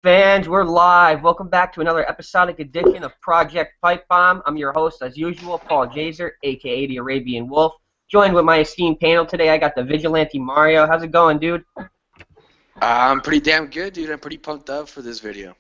Fans, we're live. Welcome back to another episodic edition of Project Pipe Bomb. I'm your host, as usual, Paul Jazer, aka the Arabian Wolf. Joined with my esteemed panel today, I got the Vigilante Mario. How's it going, dude? I'm pretty damn good, dude. I'm pretty pumped up for this video.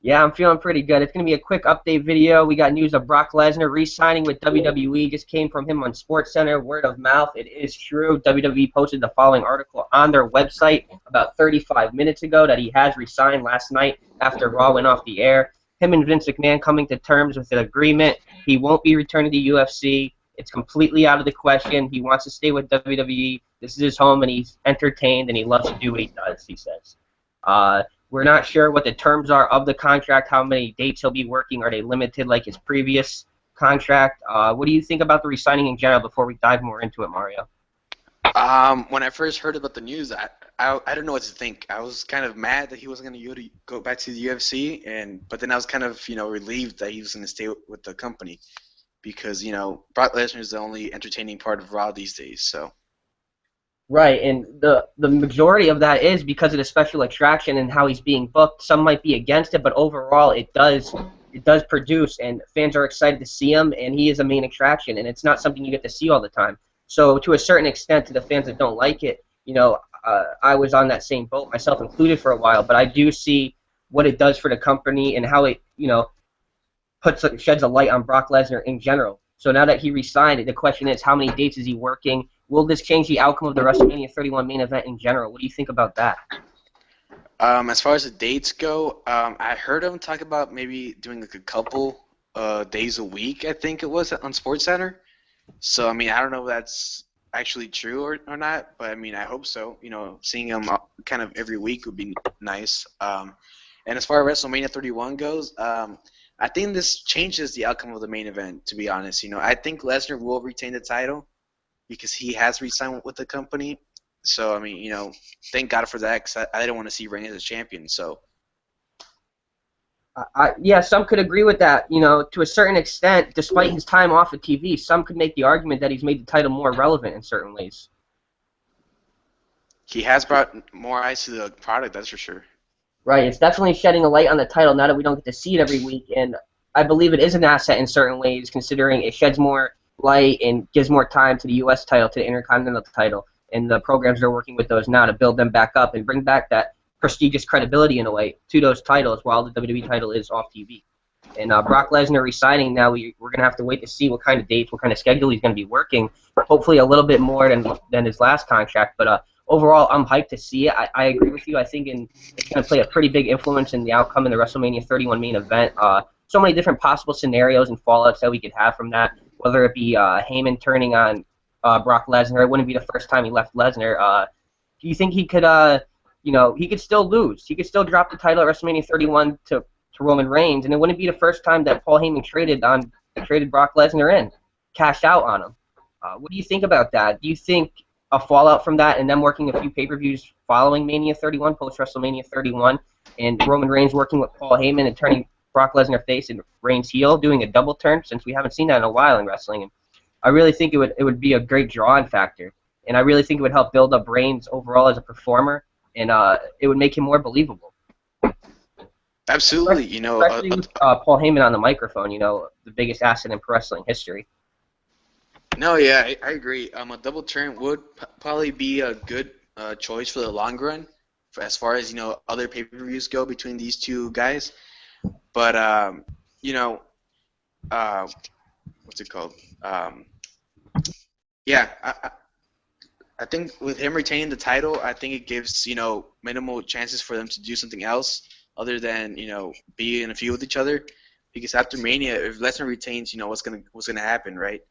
Yeah, I'm feeling pretty good. It's going to be a quick update video. We got news of Brock Lesnar re-signing with WWE. Just came from him on SportsCenter. Word of mouth. It is true. WWE posted the following article on their website about 35 minutes ago that he has re-signed last night after Raw went off the air. Him and Vince McMahon coming to terms with an agreement. He won't be returning to UFC. It's completely out of the question. He wants to stay with WWE. This is his home, and he's entertained, and he loves to do what he does, he says. We're not sure what the terms are of the contract, how many dates he'll be working. Are they limited like his previous contract? What do you think about the re-signing in general before we dive more into it, Mario? When I first heard about the news, I don't know what to think. I was kind of mad that he wasn't going to go back to the UFC, but then I was kind of relieved that he was going to stay with the company because Brock Lesnar is the only entertaining part of Raw these days. So. Right, and the majority of that is because of the special attraction and how he's being booked. Some might be against it, but overall it does produce, and fans are excited to see him, and he is a main attraction, and it's not something you get to see all the time. So to a certain extent, to the fans that don't like it, I was on that same boat, myself included, for a while, but I do see what it does for the company and how it, sheds a light on Brock Lesnar in general. So now that he resigned, the question is, how many dates is he working? Will this change the outcome of the WrestleMania 31 main event in general? What do you think about that? As far as the dates go, I heard him talk about maybe doing like a couple days a week, I think it was, on SportsCenter. So, I mean, I don't know if that's actually true or not, but I mean, I hope so. Seeing him kind of every week would be nice. And as far as WrestleMania 31 goes, I think this changes the outcome of the main event, to be honest. I think Lesnar will retain the title because he has re-signed with the company. So, I mean, thank God for that because I didn't want to see Reigns as champion. So, Yeah, some could agree with that. To a certain extent, despite his time off of TV, some could make the argument that he's made the title more relevant in certain ways. he has brought more eyes to the product, that's for sure. Right, it's definitely shedding a light on the title now that we don't get to see it every week, and I believe it is an asset in certain ways, considering it sheds more light and gives more time to the U.S. title, to the Intercontinental title, and the programs are working with those now to build them back up and bring back that prestigious credibility in a way to those titles while the WWE title is off TV. And Brock Lesnar resigning now, we're going to have to wait to see what kind of dates, what kind of schedule he's going to be working. Hopefully a little bit more than his last contract. But overall, I'm hyped to see it. I agree with you. I think it's going to play a pretty big influence in the outcome in the WrestleMania 31 main event. So many different possible scenarios and fallouts that we could have from that, whether it be Heyman turning on Brock Lesnar. It wouldn't be the first time he left Lesnar. Do you think he could, he could still lose? He could still drop the title at WrestleMania 31 to Roman Reigns, and it wouldn't be the first time that Paul Heyman traded Brock Lesnar in, cashed out on him. What do you think about that? Do you think a fallout from that and them working a few pay-per-views following Mania 31, post-WrestleMania 31, and Roman Reigns working with Paul Heyman and turning Brock Lesnar face and Reigns heel, doing a double turn, since we haven't seen that in a while in wrestling? And I really think it would be a great drawing factor, and I really think it would help build up Reigns overall as a performer, and it would make him more believable. Absolutely, Especially with Paul Heyman on the microphone, the biggest asset in pro wrestling history. no, yeah, I agree. A double turn would probably be a good choice for the long run, as far as other pay-per-views go between these two guys. But you know, uh, what's it called? Yeah, I think with him retaining the title, I think it gives minimal chances for them to do something else other than be in a feud with each other. Because after Mania, if Lesnar retains, what's gonna happen, right?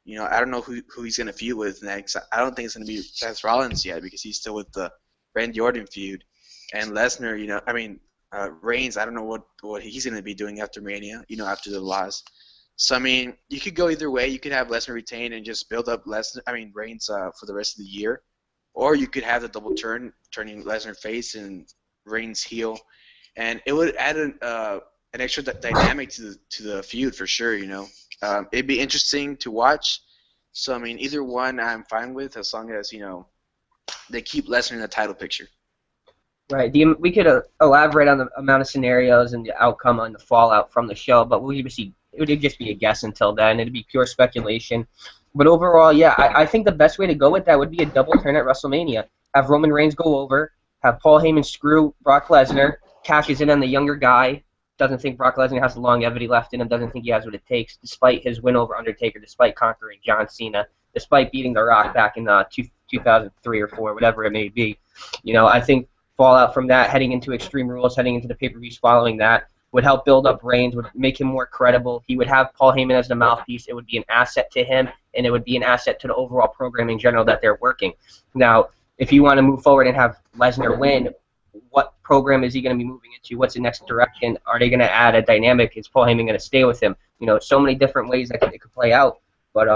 I don't know who he's gonna feud with next. I don't think it's gonna be Seth Rollins yet because he's still with the Randy Orton feud, and Lesnar, Reigns. I don't know what he's gonna be doing after Mania, after the loss. So I mean, you could go either way. You could have Lesnar retain and just build up Reigns for the rest of the year, or you could have the double turn, turning Lesnar face and Reigns heel, and it would add an extra dynamic to the feud for sure. It'd be interesting to watch. So I mean, either one I'm fine with as long as they keep Lesnar in the title picture. Right. We could elaborate on the amount of scenarios and the outcome on the fallout from the show, but it would just be a guess until then. It'd be pure speculation. But overall, yeah, I think the best way to go with that would be a double turn at WrestleMania. Have Roman Reigns go over, have Paul Heyman screw Brock Lesnar, cashes in on the younger guy, doesn't think Brock Lesnar has the longevity left in him, doesn't think he has what it takes, despite his win over Undertaker, despite conquering John Cena, despite beating The Rock back in 2003 or 4, whatever it may be. I think fallout from that, heading into Extreme Rules, heading into the pay-per-views following that, would help build up Reigns, would make him more credible. He would have Paul Heyman as the mouthpiece. It would be an asset to him, and it would be an asset to the overall program in general that they're working. Now, if you want to move forward and have Lesnar win, what program is he going to be moving into? What's the next direction? Are they going to add a dynamic? Is Paul Heyman going to stay with him? So many different ways that it could play out. But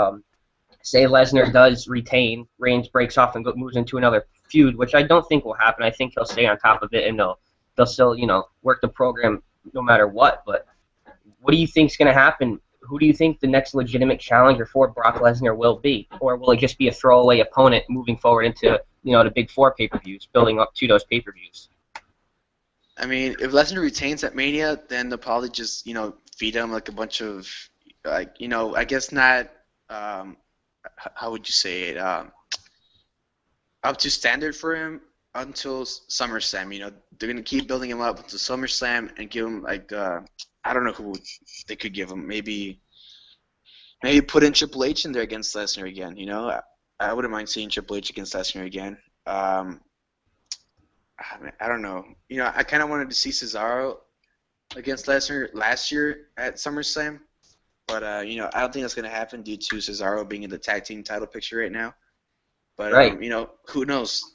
say Lesnar does retain, Reigns breaks off and moves into another feud, which I don't think will happen. I think he'll stay on top of it, and they'll still work the program no matter what. But what do you think's going to happen? Who do you think the next legitimate challenger for Brock Lesnar will be, or will it just be a throwaway opponent moving forward into the big 4 pay-per-views, building up to those pay-per-views? I mean, if Lesnar retains at Mania, then they'll probably just feed him like a bunch of I guess not. How would you say it? Up to standard for him until SummerSlam. They're gonna keep building him up until SummerSlam and give him I don't know who they could give him. Maybe put in Triple H in there against Lesnar again. I wouldn't mind seeing Triple H against Lesnar again. I don't know. I kind of wanted to see Cesaro against Lesnar last year at SummerSlam, but I don't think that's gonna happen due to Cesaro being in the tag team title picture right now. But right. Who knows?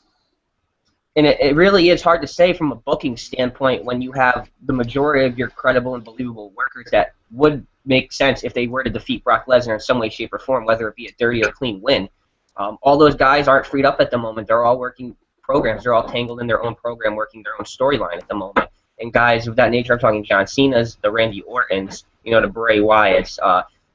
And it really is hard to say from a booking standpoint when you have the majority of your credible and believable workers that would make sense if they were to defeat Brock Lesnar in some way, shape, or form, whether it be a dirty or clean win. All those guys aren't freed up at the moment. They're all working programs. They're all tangled in their own program, working their own storyline at the moment. And guys of that nature, I'm talking John Cena's, the Randy Ortons, the Bray Wyatts.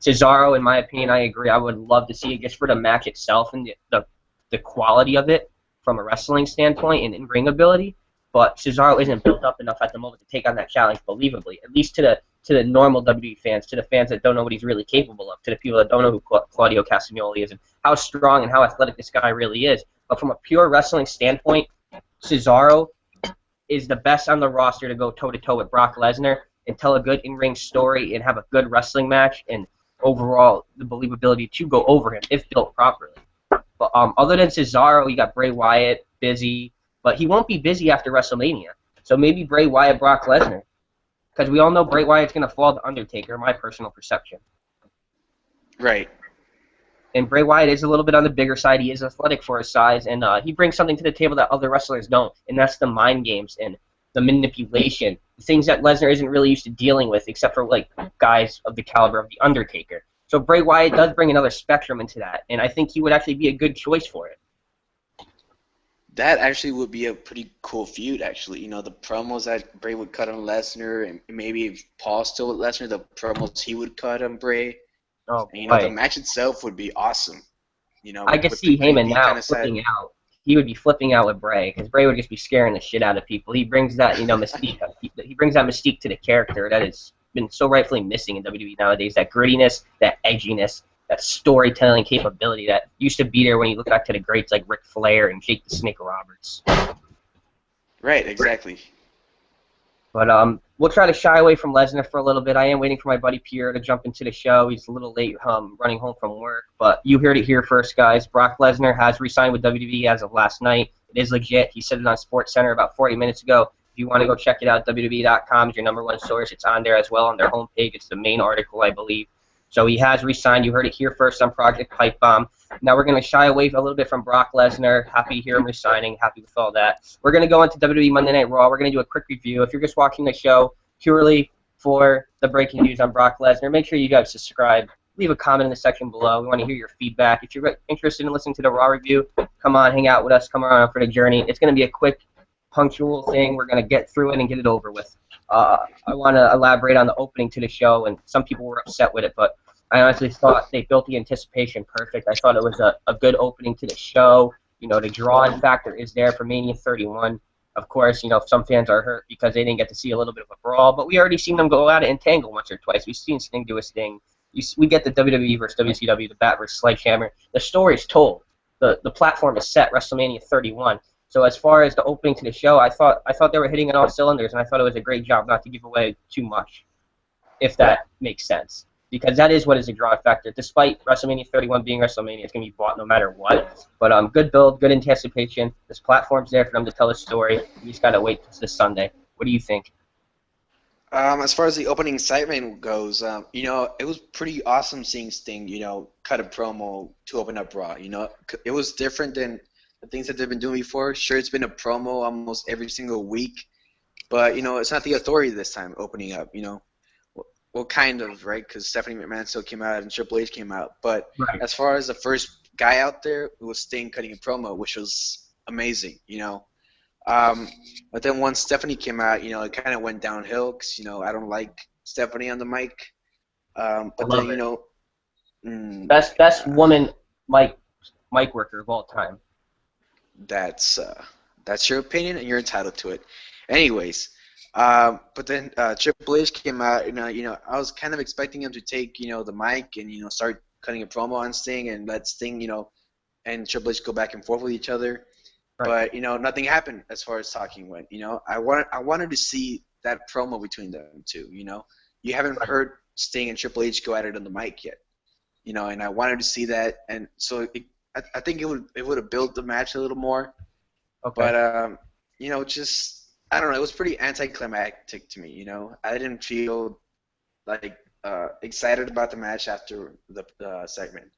Cesaro, in my opinion, I agree. I would love to see it just for the match itself and the quality of it from a wrestling standpoint and in-ring ability, but Cesaro isn't built up enough at the moment to take on that challenge believably, at least to the normal WWE fans, to the fans that don't know what he's really capable of, to the people that don't know who Claudio Castagnoli is and how strong and how athletic this guy really is. But from a pure wrestling standpoint, Cesaro is the best on the roster to go toe-to-toe with Brock Lesnar and tell a good in-ring story and have a good wrestling match and overall the believability to go over him if built properly. But other than Cesaro, you got Bray Wyatt, busy, but he won't be busy after WrestleMania. So maybe Bray Wyatt, Brock Lesnar, because we all know Bray Wyatt's going to fall to Undertaker, my personal perception. Right. And Bray Wyatt is a little bit on the bigger side. He is athletic for his size, and he brings something to the table that other wrestlers don't, and that's the mind games and the manipulation, the things that Lesnar isn't really used to dealing with, except for guys of the caliber of the Undertaker. So Bray Wyatt does bring another spectrum into that, and I think he would actually be a good choice for it. That actually would be a pretty cool feud, actually. The promos that Bray would cut on Lesnar, and maybe if Paul's still with Lesnar, the promos he would cut on Bray. Oh, and, the match itself would be awesome. I could see Heyman now flipping out. He would be flipping out with Bray, because Bray would just be scaring the shit out of people. He brings that, mystique. He brings that mystique to the character that has been so rightfully missing in WWE nowadays. That grittiness, that edginess, that storytelling capability that used to be there when you look back to the greats like Ric Flair and Jake the Snake Roberts. Right, exactly. But we'll try to shy away from Lesnar for a little bit. I am waiting for my buddy Pierre to jump into the show. He's a little late running home from work. But you heard it here first, guys. Brock Lesnar has re-signed with WWE as of last night. It is legit. He said it on SportsCenter about 40 minutes ago. If you want to go check it out, WWE.com is your number one source. It's on there as well on their homepage. It's the main article, I believe. So he has re-signed. You heard it here first on Project Pipe Bomb. Now we're going to shy away a little bit from Brock Lesnar. Happy to hear him resigning. Happy with all that. We're going to go into WWE Monday Night Raw. We're going to do a quick review. If you're just watching the show purely for the breaking news on Brock Lesnar, make sure you guys subscribe. Leave a comment in the section below. We want to hear your feedback. If you're interested in listening to the Raw review, come on, hang out with us. Come on for the journey. It's going to be a quick, punctual thing. We're going to get through it and get it over with. I want to elaborate on the opening to the show, and some people were upset with it, but I honestly thought they built the anticipation perfect. I thought it was a good opening to the show. The draw-in factor is there for Mania 31. Of course, some fans are hurt because they didn't get to see a little bit of a brawl, but we already seen them go at it and tangle once or twice. We've seen Sting do his thing. We get the WWE versus WCW, the Bat versus Sledgehammer. The story's told. The platform is set, WrestleMania 31. So as far as the opening to the show, I thought they were hitting on all cylinders, and I thought it was a great job not to give away too much, if that makes sense. Because that is what is a draw factor. Despite WrestleMania 31 being WrestleMania, it's going to be bought no matter what. But good build, good anticipation. This platform's there for them to tell a story. We just got to wait till this Sunday. What do you think? As far as the opening excitement goes, it was pretty awesome seeing Sting, cut a promo to open up Raw. It was different than the things that they've been doing before. Sure, it's been a promo almost every single week, but it's not the Authority this time opening up. Well, kind of, right? Because Stephanie McMahon still came out and Triple H came out. But Right. as far as the first guy out there, it was Sting cutting a promo, which was amazing, But then once Stephanie came out, it kind of went downhill because, I don't like Stephanie on the mic. But love then, it. Best woman mic worker of all time. that's your opinion and you're entitled to it. Anyways. But then Triple H came out, and I was kind of expecting him to take the mic and start cutting a promo on Sting and let Sting and Triple H go back and forth with each other. Right. But nothing happened as far as talking went. I wanted to see that promo between them two. You haven't heard Sting and Triple H go at it on the mic yet. And I wanted to see that, and so I think it would have built the match a little more. Okay. But just. I don't know. It was pretty anticlimactic to me. I didn't feel like excited about the match after the segment.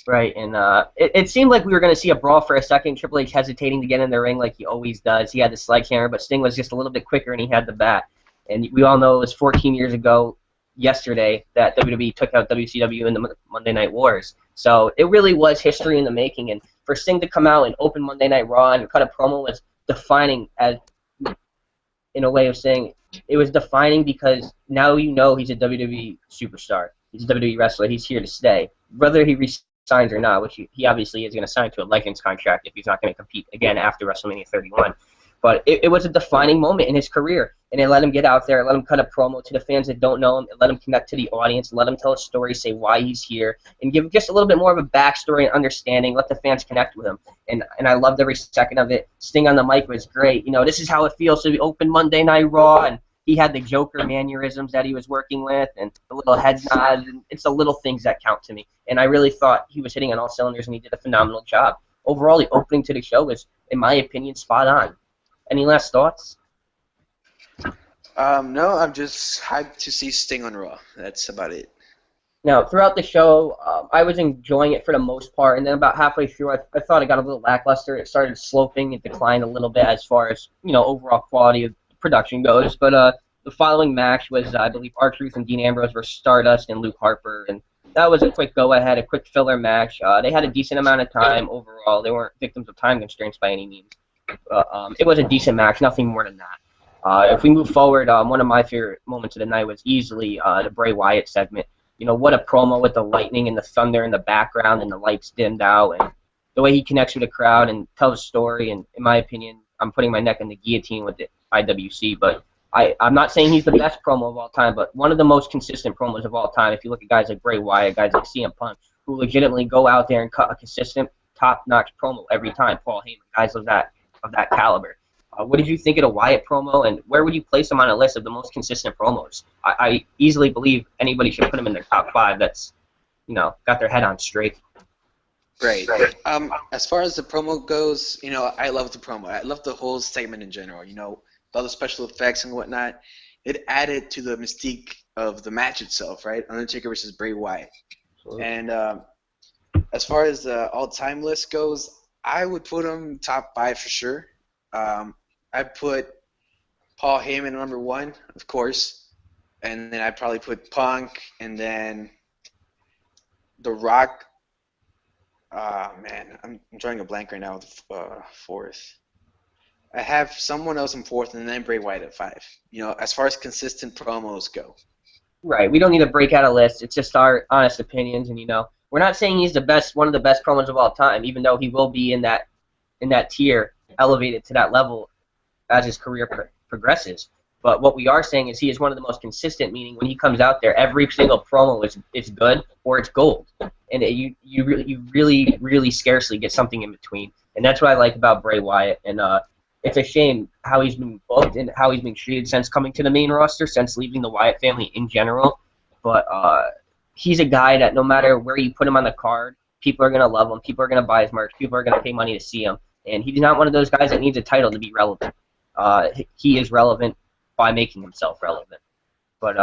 Right, and it seemed like we were going to see a brawl for a second. Triple H hesitating to get in the ring like he always does. He had the sledgehammer, but Sting was just a little bit quicker, and he had the bat. And we all know it was 14 years ago yesterday that WWE took out WCW in the Monday Night Wars. So it really was history in the making. And for Sting to come out and open Monday Night Raw and cut a promo was defining as in a way of saying it was defining because now he's a WWE superstar. He's a WWE wrestler. He's here to stay. Whether he resigns or not, which he obviously is going to sign to a Legends contract if he's not going to compete again after WrestleMania 31. But it was a defining moment in his career, and it let him get out there, let him cut a promo to the fans that don't know him, it let him connect to the audience, let him tell a story, say why he's here, and give just a little bit more of a backstory and understanding, let the fans connect with him. And I loved every second of it. Sting on the mic was great. This is how it feels to be open Monday Night Raw, and he had the Joker mannerisms that he was working with, and the little head nods, and it's the little things that count to me. And I really thought he was hitting on all cylinders, and he did a phenomenal job. Overall, the opening to the show was, in my opinion, spot on. Any last thoughts? No, I'm just hyped to see Sting on Raw. That's about it. Now, throughout the show, I was enjoying it for the most part, and then about halfway through, I thought it got a little lackluster. It started sloping, it declined a little bit as far as overall quality of production goes. But the following match was, I believe, R-Truth and Dean Ambrose versus Stardust and Luke Harper, and that was a quick go-ahead, a quick filler match. They had a decent amount of time overall. They weren't victims of time constraints by any means. It was a decent match, nothing more than that. If we move forward, one of my favorite moments of the night was easily the Bray Wyatt segment. What a promo with the lightning and the thunder in the background and the lights dimmed out, and the way he connects with the crowd and tells a story. And in my opinion, I'm putting my neck in the guillotine with the IWC, but I'm not saying he's the best promo of all time, but one of the most consistent promos of all time. If you look at guys like Bray Wyatt, guys like CM Punk, who legitimately go out there and cut a consistent, top-notch promo every time. Paul Heyman, guys of that caliber. What did you think of the Wyatt promo, and where would you place him on a list of the most consistent promos? I easily believe anybody should put him in their top 5 that's, got their head on straight. Right. As far as the promo goes, I love the promo. I love the whole segment in general, all the special effects and whatnot. It added to the mystique of the match itself, right? Undertaker versus Bray Wyatt. Absolutely. And as far as the all-time list goes, I would put him top 5 for sure. I'd put Paul Heyman number 1, of course, and then I'd probably put Punk, and then The Rock. Man, I'm drawing a blank right now with 4th. I have someone else in 4th, and then Bray Wyatt at 5. As far as consistent promos go. Right. We don't need to break out a list. It's just our honest opinions, and we're not saying he's the best, one of the best promos of all time, even though he will be in that tier, elevated to that level as his career progresses. But what we are saying is he is one of the most consistent, meaning when he comes out there, every single promo is good or it's gold. And you really scarcely get something in between. And that's what I like about Bray Wyatt. And it's a shame how he's been booked and how he's been treated since coming to the main roster, since leaving the Wyatt family in general. But he's a guy that no matter where you put him on the card, people are going to love him. People are going to buy his merch. People are going to pay money to see him. And he's not one of those guys that needs a title to be relevant. He is relevant by making himself relevant. But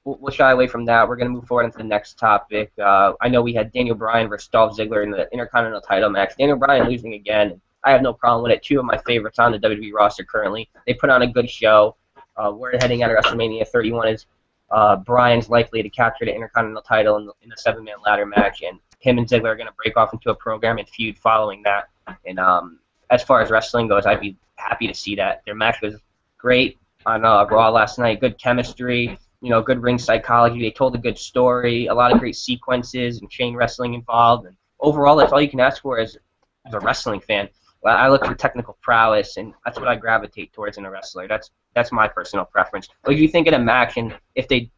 we'll shy away from that. We're going to move forward into the next topic. I know we had Daniel Bryan versus Dolph Ziggler in the Intercontinental title match. Daniel Bryan losing again. I have no problem with it. Two of my favorites on the WWE roster currently. They put on a good show. We're heading out of WrestleMania 31 is Bryan's likely to capture the Intercontinental title in the 7-man ladder match, and him and Ziggler are going to break off into a program and feud following that. And as far as wrestling goes, I'd be happy to see that. Their match was great on Raw last night. Good chemistry, good ring psychology. They told a good story, a lot of great sequences and chain wrestling involved. And overall, that's all you can ask for as a wrestling fan. I look for technical prowess, and that's what I gravitate towards in a wrestler. That's my personal preference. What do you think of the match, and if they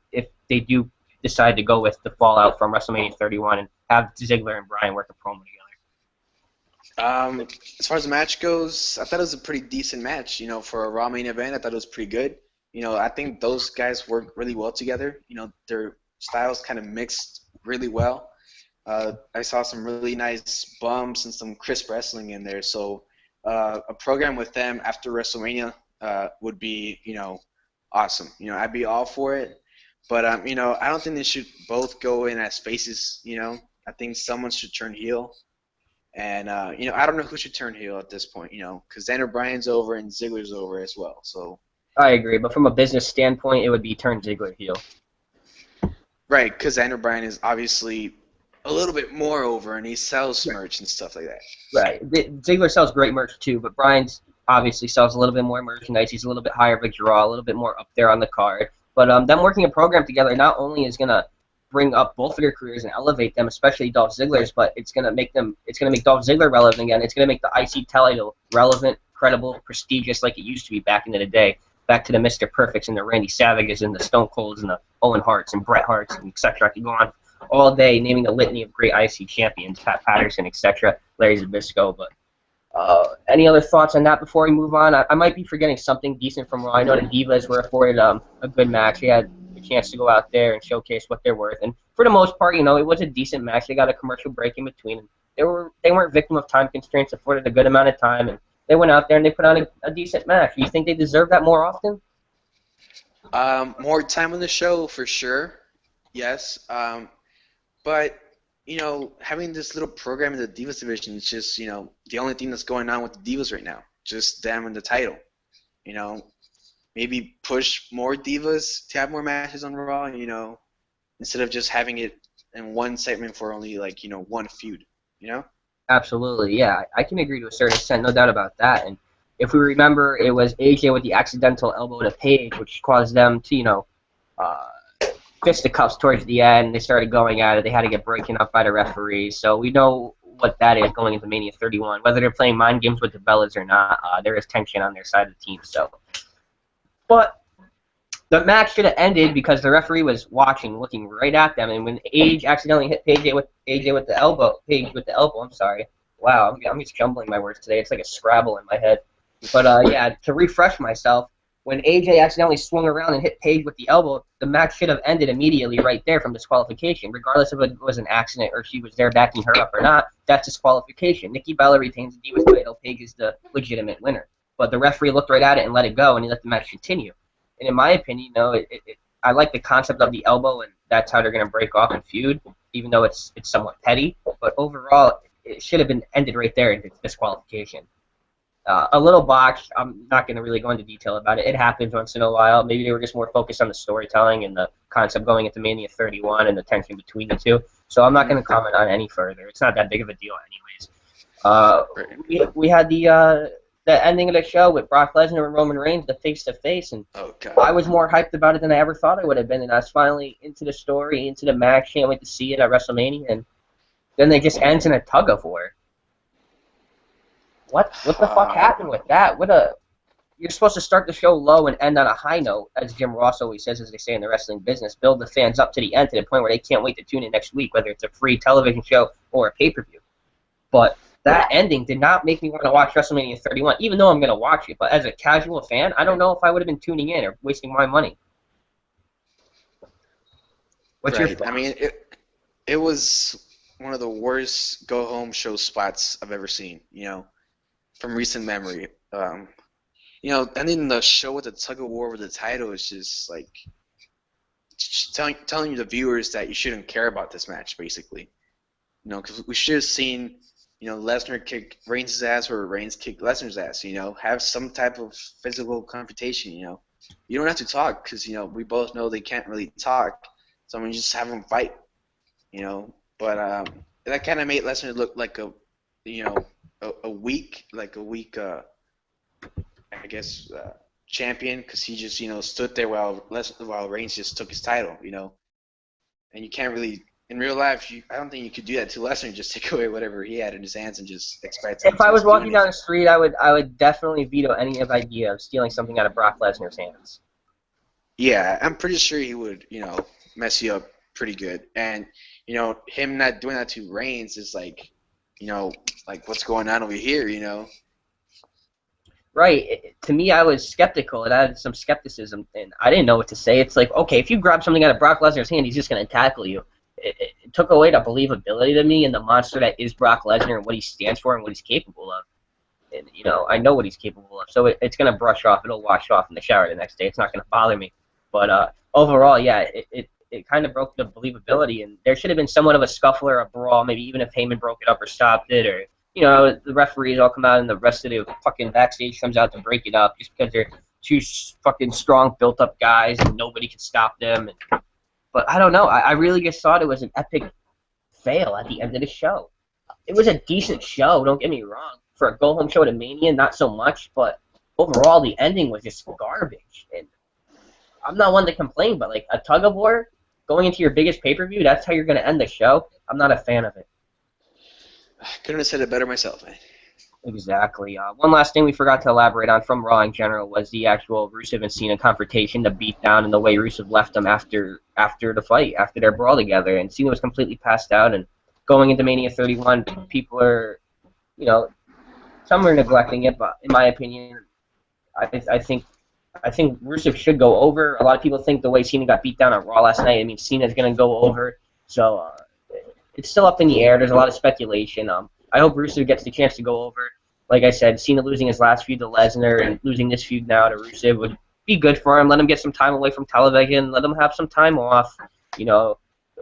do decide to go with the fallout from WrestleMania 31 and have Ziggler and Bryan work a promo together? As far as the match goes, I thought it was a pretty decent match. For a Raw main event, I thought it was pretty good. I think those guys work really well together. Their styles kind of mixed really well. I saw some really nice bumps and some crisp wrestling in there. So a program with them after WrestleMania would be, awesome. I'd be all for it. But, I don't think they should both go in as faces, I think someone should turn heel. And, I don't know who should turn heel at this point, because Daniel Bryan's over and Ziggler's over as well. So I agree, but from a business standpoint, it would be turn Ziggler heel. Right, because Daniel Bryan is obviously a little bit more over, and he sells merch and stuff like that. Right. Ziggler sells great merch too, but Bryan's obviously sells a little bit more merchandise. He's a little bit higher of a draw, a little bit more up there on the card. But them working a program together not only is going to bring up both of their careers and elevate them, especially Dolph Ziggler's, but it's going to make Dolph Ziggler relevant again. It's going to make the IC title relevant, credible, prestigious like it used to be back in the day. Back to the Mr. Perfects and the Randy Savages and the Stone Colds and the Owen Harts and Bret Harts and etc. I could go on all day naming a litany of great IC champions, Pat Patterson, etc., Larry Zbyszko. But any other thoughts on that before we move on? I might be forgetting something decent from Raw. I know the Divas were afforded a good match. They had a chance to go out there and showcase what they're worth. And for the most part, it was a decent match. They got a commercial break in between. And they weren't victim of time constraints, afforded a good amount of time. And they went out there and they put on a decent match. Do you think they deserve that more often? More time on the show, for sure. Yes. But, having this little program in the Divas division is just, the only thing that's going on with the Divas right now. Just them and the title. Maybe push more Divas to have more matches on Raw, instead of just having it in one segment for only, one feud, Absolutely, yeah. I can agree to a certain extent, no doubt about that. And if we remember, it was AJ with the accidental elbow to Paige, which caused them to, fisticuffs towards the end. They started going at it. They had to get broken up by the referees. So we know what that is going into Mania 31. Whether they're playing mind games with the Bellas or not, there is tension on their side of the team. So, but the match should have ended because the referee was watching, looking right at them. And when Paige accidentally hit Paige with the elbow, I'm sorry. Wow, I'm just jumbling my words today. It's like a Scrabble in my head. But yeah, to refresh myself, when AJ accidentally swung around and hit Paige with the elbow, the match should have ended immediately right there from disqualification. Regardless of if it was an accident or she was there backing her up or not, that's disqualification. Nikki Bella retains the Divas title. Paige is the legitimate winner. But the referee looked right at it and let it go, and he let the match continue. And in my opinion, I like the concept of the elbow, and that's how they're going to break off and feud, even though it's somewhat petty. But overall, it should have been ended right there in disqualification. A little botched. I'm not going to really go into detail about it. It happens once in a while. Maybe they were just more focused on the storytelling and the concept going into Mania 31 and the tension between the two. So I'm not going to comment on any further. It's not that big of a deal anyways. We had the ending of the show with Brock Lesnar and Roman Reigns, the face-to-face, and I was more hyped about it than I ever thought I would have been, and I was finally into the story, into the match. Can't wait to see it at WrestleMania, and then it just ends in a tug-of-war. What the fuck happened with that? you're supposed to start the show low and end on a high note, as Jim Ross always says, as they say in the wrestling business. Build the fans up to the end to the point where they can't wait to tune in next week, whether it's a free television show or a pay-per-view. But that ending did not make me want to watch WrestleMania 31, even though I'm going to watch it. But as a casual fan, I don't know if I would have been tuning in or wasting my money. What's your thoughts? I mean, it was one of the worst go-home show spots I've ever seen, from recent memory. Ending the show with a tug-of-war with the title is just, like, telling the viewers that you shouldn't care about this match, basically. Because we should have seen, Lesnar kick Reigns' ass or Reigns kick Lesnar's ass, have some type of physical confrontation, You don't have to talk because, we both know they can't really talk. So I mean, just have them fight, But that kind of made Lesnar look like a weak, I guess, champion because he just, stood there while Reigns just took his title, And you can't really, in real life, I don't think you could do that to Lesnar and just take away whatever he had in his hands and just expect him If I was walking down the street, I would definitely veto any idea of stealing something out of Brock Lesnar's hands. Yeah, I'm pretty sure he would, mess you up pretty good. And, him not doing that to Reigns is like, like what's going on over here, Right. To me, I was skeptical. It added some skepticism, and I didn't know what to say. It's like, okay, if you grab something out of Brock Lesnar's hand, he's just going to tackle you. It took away the believability to me and the monster that is Brock Lesnar and what he stands for and what he's capable of. And, I know what he's capable of. So it's going to brush off. It'll wash off in the shower the next day. It's not going to bother me. But overall, yeah, it kind of broke the believability, and there should have been somewhat of a scuffle or a brawl, maybe even if Heyman broke it up or stopped it, or, the referees all come out and the rest of the fucking backstage comes out to break it up just because they're two fucking strong, built-up guys and nobody can stop them. But I don't know. I really just thought it was an epic fail at the end of the show. It was a decent show, don't get me wrong. For a go-home show to Mania, not so much, but overall the ending was just garbage. And I'm not one to complain, but like a tug-of-war going into your biggest pay-per-view, that's how you're going to end the show. I'm not a fan of it. I couldn't have said it better myself, man. Exactly. One last thing we forgot to elaborate on from Raw in general was the actual Rusev and Cena confrontation, the beatdown, and the way Rusev left them after the fight, after their brawl together. And Cena was completely passed out. And going into Mania 31, people are, some are neglecting it, but in my opinion, I think Rusev should go over. A lot of people think the way Cena got beat down on Raw last night, Cena's going to go over. So it's still up in the air. There's a lot of speculation. I hope Rusev gets the chance to go over. Like I said, Cena losing his last feud to Lesnar and losing this feud now to Rusev would be good for him. Let him get some time away from television. Let him have some time off.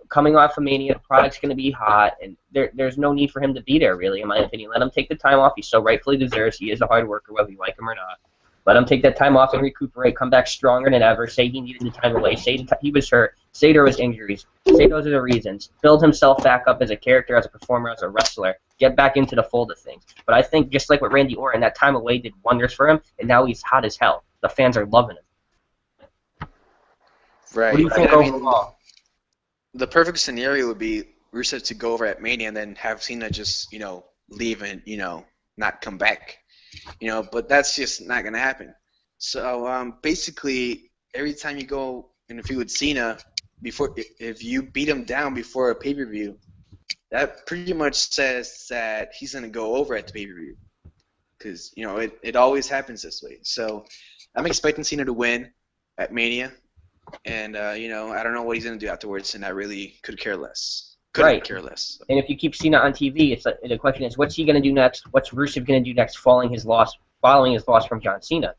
Coming off of Mania, the product's going to be hot, and there's no need for him to be there, really, in my opinion. Let him take the time off. He so rightfully deserves. He is a hard worker, whether you like him or not. Let him take that time off and recuperate, come back stronger than ever, say he needed the time away, say he was hurt, say there was injuries, say those are the reasons. Build himself back up as a character, as a performer, as a wrestler. Get back into the fold of things. But I think just like with Randy Orton, that time away did wonders for him, and now he's hot as hell. The fans are loving him. Right. What do you think overall? The perfect scenario would be Rusev to go over at Mania and then have Cena just, leave and, not come back. But that's just not going to happen. So basically, every time you go in a feud with Cena, if you beat him down before a pay-per-view, that pretty much says that he's going to go over at the pay-per-view. Because, it always happens this way. So I'm expecting Cena to win at Mania. And, I don't know what he's going to do afterwards, and I really could care less. Couldn't care less. And if you keep Cena on TV, the question is, what's he going to do next? What's Rusev going to do next following his loss from John Cena?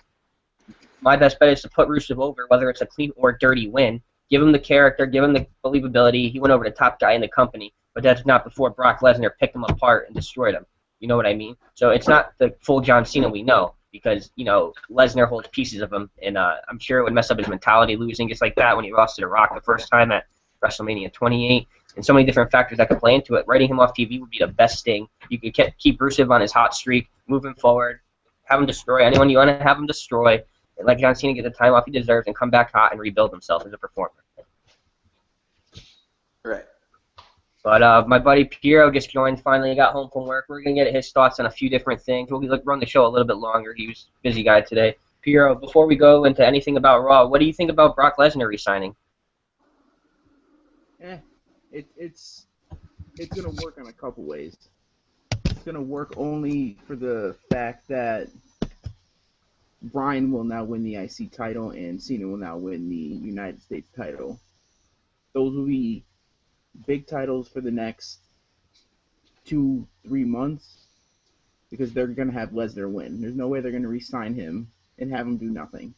My best bet is to put Rusev over, whether it's a clean or dirty win. Give him the character, give him the believability. He went over the top guy in the company, but that's not before Brock Lesnar picked him apart and destroyed him. You know what I mean? So it's not the full John Cena we know, because, Lesnar holds pieces of him, and I'm sure it would mess up his mentality losing just like that when he lost to The Rock the first time at WrestleMania 28. And so many different factors that could play into it. Writing him off TV would be the best thing. You could keep Rusev on his hot streak, moving forward, have him destroy anyone you want to have him destroy, and let John Cena get the time off he deserves and come back hot and rebuild himself as a performer. Right. But my buddy Piero just joined finally. He got home from work. We're going to get his thoughts on a few different things. We'll run the show a little bit longer. He was a busy guy today. Piero, before we go into anything about Raw, what do you think about Brock Lesnar resigning? Eh, it's gonna work on a couple ways. It's gonna work only for the fact that Bryan will now win the IC title and Cena will now win the United States title. Those will be big titles for the next 2-3 months because they're gonna have Lesnar win. There's no way they're gonna re-sign him and have him do nothing.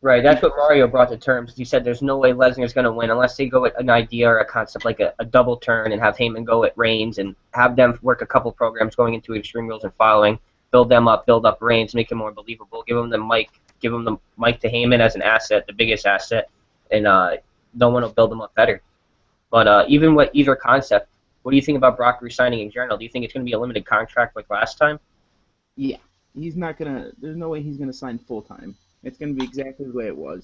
Right, that's what Mario brought to terms. He said there's no way Lesnar's going to win unless they go with an idea or a concept like a double turn and have Heyman go at Reigns and have them work a couple programs going into Extreme Rules and following, build them up, build up Reigns, make him more believable, give him the mic to Heyman as an asset, the biggest asset, and no one will build them up better. But even with either concept, what do you think about Brock resigning in general? Do you think it's going to be a limited contract like last time? Yeah, he's not gonna. There's no way he's gonna sign full time. It's gonna be exactly the way it was.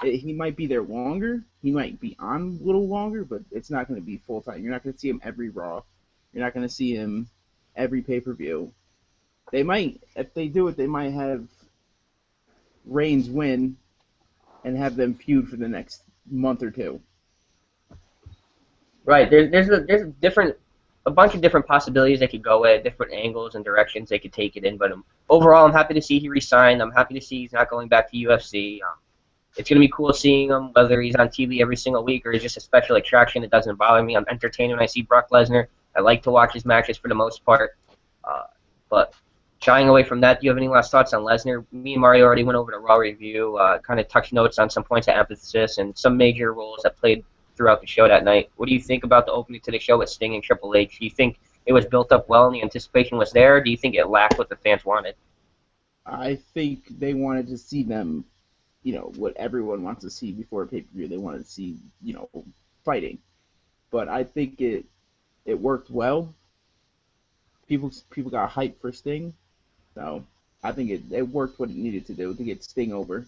He might be there longer. He might be on a little longer, but it's not gonna be full time. You're not gonna see him every Raw. You're not gonna see him every pay-per-view. They might, if they do it, they might have Reigns win and have them feud for the next month or two. Right. A bunch of different possibilities they could go at, different angles and directions they could take it in. But overall, I'm happy to see he resigned. I'm happy to see he's not going back to UFC. It's going to be cool seeing him, whether he's on TV every single week or he's just a special attraction. It doesn't bother me. I'm entertained when I see Brock Lesnar. I like to watch his matches for the most part. But shying away from that, do you have any last thoughts on Lesnar? Me and Mario already went over the Raw review, kind of touched notes on some points of emphasis and some major roles that played throughout the show that night. What do you think about the opening to the show with Sting and Triple H? Do you think it was built up well and the anticipation was there, or do you think it lacked what the fans wanted? I think they wanted to see them, what everyone wants to see before a pay-per-view. They wanted to see, fighting. But I think it worked well. People got hyped for Sting, so I think it worked what it needed to do to get Sting over.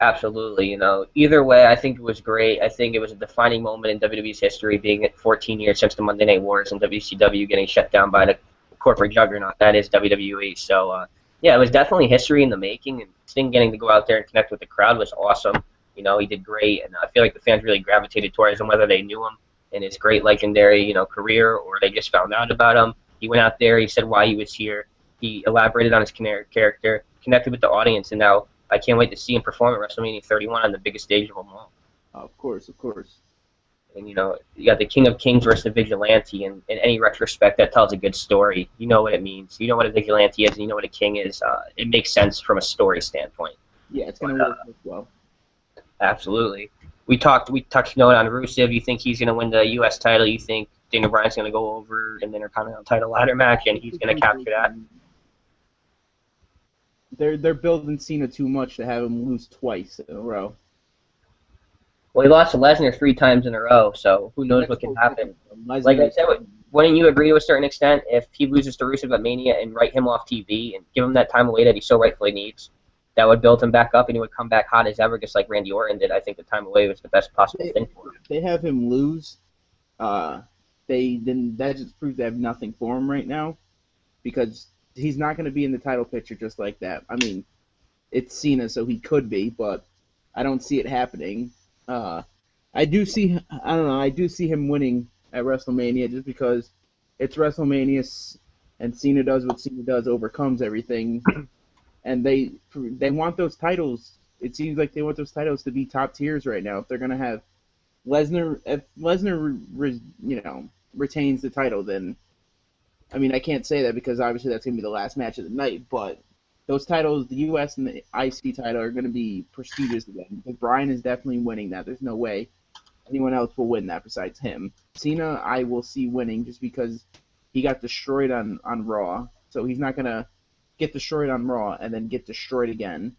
Absolutely. Either way, I think it was great. I think it was a defining moment in WWE's history, being at 14 years since the Monday Night Wars and WCW getting shut down by the corporate juggernaut that is WWE. So, yeah, it was definitely history in the making, and Sting getting to go out there and connect with the crowd was awesome. He did great, and I feel like the fans really gravitated towards him, whether they knew him in his great legendary, career or they just found out about him. He went out there, he said why he was here, he elaborated on his character, connected with the audience, and now I can't wait to see him perform at WrestleMania 31 on the biggest stage of them all. Of course. And, you got the King of Kings versus the Vigilante, and in any retrospect, that tells a good story. You know what it means. You know what a Vigilante is, and you know what a King is. It makes sense from a story standpoint. Yeah, it's going to work as well. Absolutely. We touched note on Rusev. You think he's going to win the U.S. title? You think Daniel Bryan's going to go over in the Intercontinental title ladder match, and he's going to capture that? They're building Cena too much to have him lose twice in a row. Well, he lost to Lesnar 3 times in a row, so who knows what can happen. Like I said, wouldn't you agree to a certain extent if he loses to Rusev at Mania and write him off TV and give him that time away that he so rightfully needs? That would build him back up and he would come back hot as ever, just like Randy Orton did. I think the time away was the best possible thing for him. If they have him lose, that just proves they have nothing for him right now, because he's not going to be in the title picture just like that. I mean, it's Cena, so he could be, but I don't see it happening. I do see him winning at WrestleMania just because it's WrestleMania and Cena does what Cena does, overcomes everything, and they want those titles. It seems like they want those titles to be top tiers right now. If they're gonna have Lesnar, if Lesnar retains the title, then I mean I can't say that because obviously that's gonna be the last match of the night, but those titles, the U.S. and the IC title, are going to be prestigious again because Bryan is definitely winning that. There's no way anyone else will win that besides him. Cena, I will see winning just because he got destroyed on Raw, so he's not going to get destroyed on Raw and then get destroyed again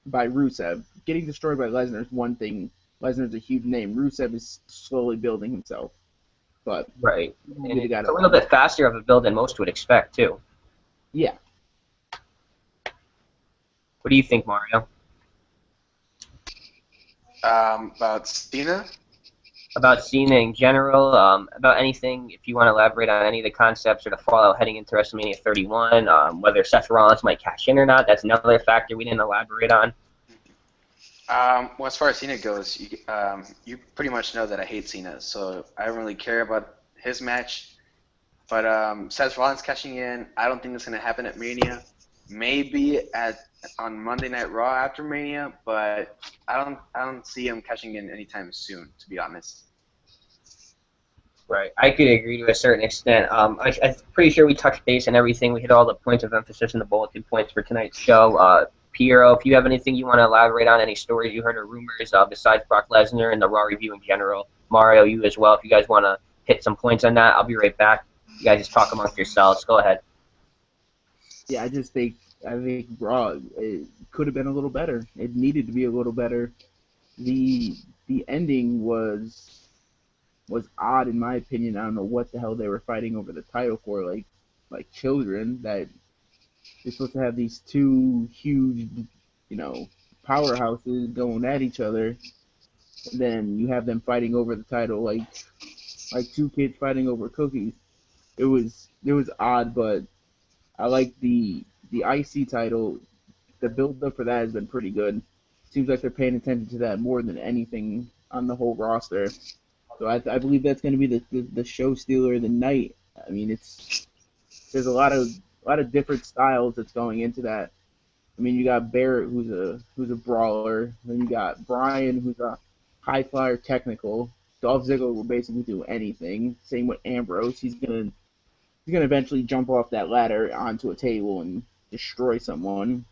by Rusev. Getting destroyed by Lesnar is one thing. Lesnar's a huge name. Rusev is slowly building himself. But right. And it's a little bit faster of a build than most would expect, too. Yeah. What do you think, Mario? About Cena? about Cena in general, about anything, if you want to elaborate on any of the concepts or the fallout heading into WrestleMania 31, whether Seth Rollins might cash in or not, that's another factor we didn't elaborate on. Well, as far as Cena goes, you pretty much know that I hate Cena, so I don't really care about his match. But Seth Rollins cashing in, I don't think that's going to happen at Mania. Maybe on Monday Night Raw after Mania, but I don't see him cashing in anytime soon, to be honest. Right, I could agree to a certain extent. I'm pretty sure we touched base on everything. We hit all the points of emphasis in the bulletin points for tonight's show. Piero, if you have anything you want to elaborate on, any stories you heard or rumors besides Brock Lesnar and the Raw review in general, Mario, you as well. If you guys want to hit some points on that, I'll be right back. You guys just talk amongst yourselves. Go ahead. Yeah, I think Raw it could have been a little better. It needed to be a little better. The the ending was odd in my opinion. I don't know what the hell they were fighting over the title for, like children that they're supposed to have these two huge, you know, powerhouses going at each other, and then you have them fighting over the title like two kids fighting over cookies. It was odd, but I like the IC title. The build up for that has been pretty good. Seems like they're paying attention to that more than anything on the whole roster. So I believe that's going to be the show stealer of the night. I mean, there's a lot of different styles that's going into that. I mean, you got Barrett who's a brawler. Then you got Brian who's a high flyer technical. Dolph Ziggler will basically do anything. Same with Ambrose. He's gonna eventually jump off that ladder onto a table and destroy someone.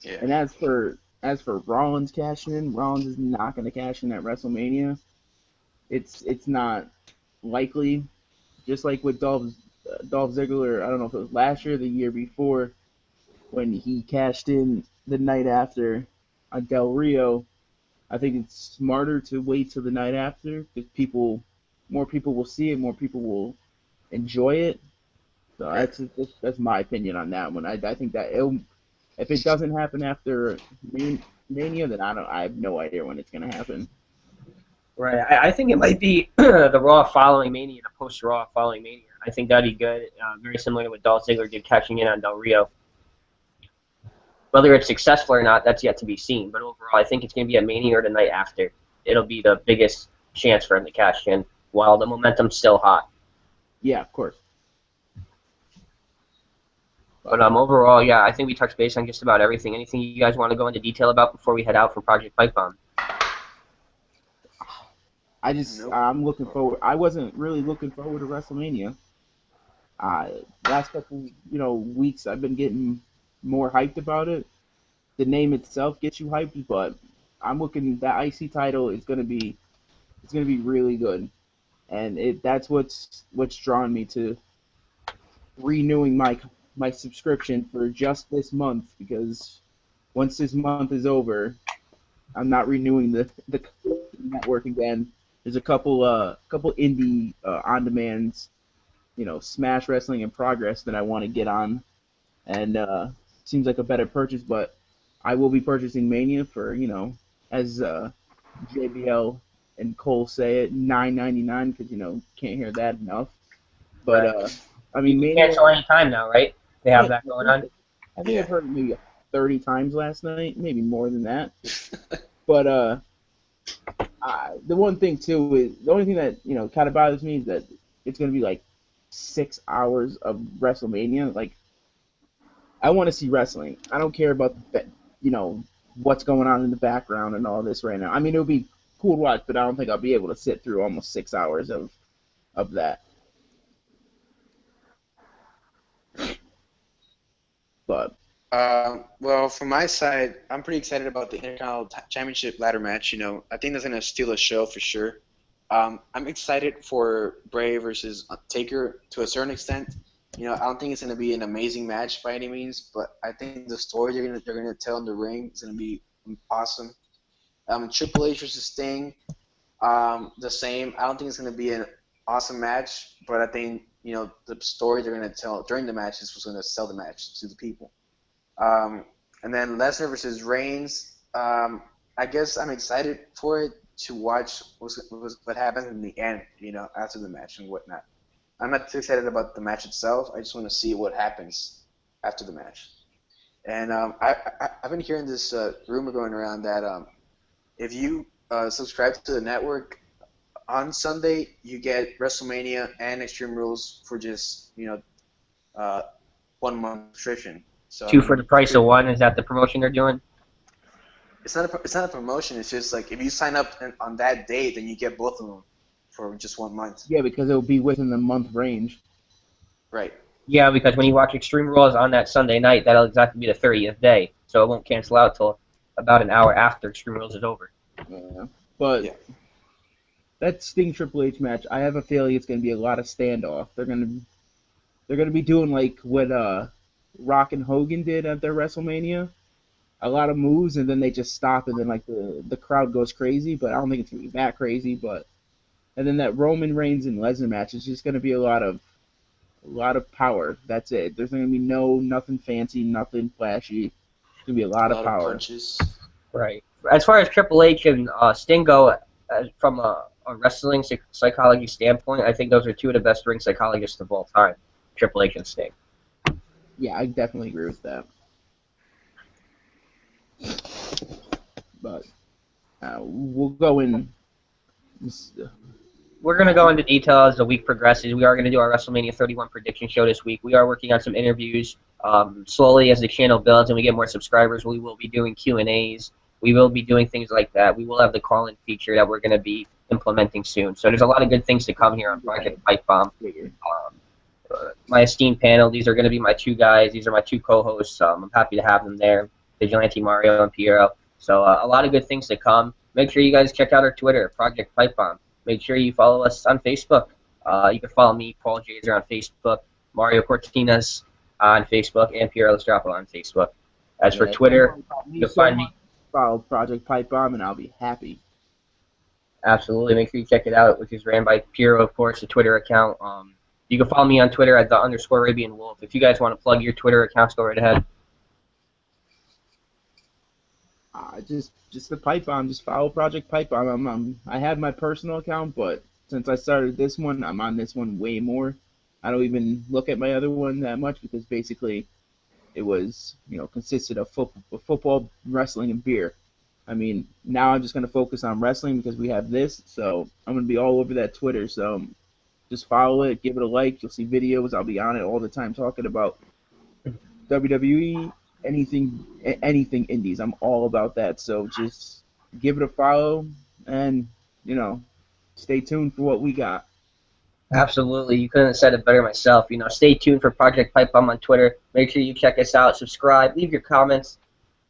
Yeah. And as for Rollins cashing in, Rollins is not gonna cash in at WrestleMania. It's not likely. Just like with Dolph Ziggler, I don't know if it was last year or the year before when he cashed in the night after on Del Rio. I think it's smarter to wait till the night after because more people will see it, more people will enjoy it. So Right. that's my opinion on that one. I think that if it doesn't happen after Mania, then I have no idea when it's gonna happen. Right. I think it might be the Raw following Mania, the post-Raw following Mania. I think that'd be good. Very similar to what Dolph Ziggler did cashing in on Del Rio. Whether it's successful or not, that's yet to be seen. But overall, I think it's going to be a Mania or the night after. It'll be the biggest chance for him to cash in while the momentum's still hot. Yeah, of course. But overall, yeah, I think we touched base on just about everything. Anything you guys want to go into detail about before we head out for Project Pipe Bomb? Nope. I'm looking forward. I wasn't really looking forward to WrestleMania. Last couple weeks I've been getting more hyped about it. The name itself gets you hyped, but I'm looking that IC title is gonna be really good, and that's what's drawn me to renewing my subscription for just this month because once this month is over, I'm not renewing the network again. There's a couple indie on demands, Smash Wrestling in Progress that I want to get on, and seems like a better purchase. But I will be purchasing Mania for as JBL and Cole say it, $9.99 because can't hear that enough. But Right. I You mean can Mania. cancel any time now, right? They have Yeah, that going on. I think Yeah. I've heard it maybe 30 times last night, maybe more than that. But the one thing too is the only thing that kind of bothers me is that it's gonna be like 6 hours of WrestleMania. Like I want to see wrestling. I don't care about you know what's going on in the background and all this right now. I mean, it would be cool to watch, but I don't think I'll be able to sit through almost 6 hours of that. But Well, from my side, I'm pretty excited about the Intercontinental Championship ladder match. I think that's gonna steal a show for sure. I'm excited for Bray versus Taker to a certain extent. I don't think it's gonna be an amazing match by any means, but I think the story they're gonna tell in the ring is gonna be awesome. Triple H versus Sting, the same. I don't think it's gonna be an awesome match, but I think the story they're gonna tell during the match is what's gonna sell the match to the people. Um, and then Lesnar versus Reigns. I guess I'm excited for it to watch what happens in the end, after the match and whatnot. I'm not too excited about the match itself. I just want to see what happens after the match. And I've been hearing this rumor going around that if you subscribe to the network on Sunday, you get WrestleMania and Extreme Rules for just 1 month subscription. So Two for the price of one. Is that the promotion they're doing? it's not a promotion. It's just like if you sign up on that date, then you get both of them for just 1 month. Yeah, because it'll be within the month range. Right. Yeah, because when you watch Extreme Rules on that Sunday night, that'll exactly be the 30th day, so it won't cancel out till about an hour after Extreme Rules is over. Yeah. But that Sting Triple H match, I have a feeling it's going to be a lot of standoff. They're going to be doing like what Rock and Hogan did at their WrestleMania. A lot of moves, and then they just stop, and then like the crowd goes crazy. But I don't think it's going to be that crazy. And then that Roman Reigns and Lesnar match is just going to be a lot of power. That's it. There's going to be nothing fancy, nothing flashy. It's going to be a lot of power. Punches. Right. As far as Triple H and Sting go, from a wrestling psychology standpoint, I think those are two of the best ring psychologists of all time, Triple H and Sting. Yeah, I definitely agree with that. But we'll go in. We're going to go into detail as the week progresses. We are going to do our WrestleMania 31 prediction show this week. We are working on some interviews. Slowly, as the channel builds and we get more subscribers, we will be doing Q&As. We will be doing things like that. We will have the call-in feature that we're going to be implementing soon. So there's a lot of good things to come here on Project Pipe Bomb. My esteemed panel, these are going to be my two guys. These are my two co-hosts. I'm happy to have them there, Vigilante Mario and Piero. So a lot of good things to come. Make sure you guys check out our Twitter, Project Pipe Bomb. Make sure you follow us on Facebook. You can follow me, Paul Jaser, on Facebook, Mario Cortinas on Facebook, and Piero Lestrapo on Facebook. As for Twitter, you'll find me. Follow Project Pipe Bomb, and I'll be happy. Absolutely. Make sure you check it out, which is ran by Piero, of course, the Twitter account. You can follow me on Twitter at @_Arabian Wolf. If you guys want to plug your Twitter accounts, go right ahead. Just the Pipe Bomb. Just follow Project Pipe Bomb. I have my personal account, but since I started this one, I'm on this one way more. I don't even look at my other one that much because basically it was, consisted of football, wrestling, and beer. I mean, now I'm just going to focus on wrestling because we have this, so I'm going to be all over that Twitter. So just follow it, give it a like. You'll see videos. I'll be on it all the time talking about WWE, anything indies. I'm all about that. So just give it a follow and, stay tuned for what we got. Absolutely. You couldn't have said it better myself. Stay tuned for Project Pipe Bomb on Twitter. Make sure you check us out, subscribe, leave your comments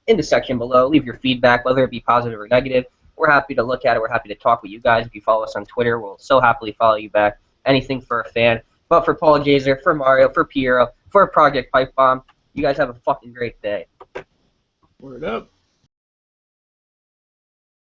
in the section below. Leave your feedback, whether it be positive or negative. We're happy to look at it. We're happy to talk with you guys. If you follow us on Twitter, we'll so happily follow you back. Anything for a fan. But for Paul Jaser, for Mario, for Piero, for Project Pipe Bomb, you guys have a fucking great day. Word up.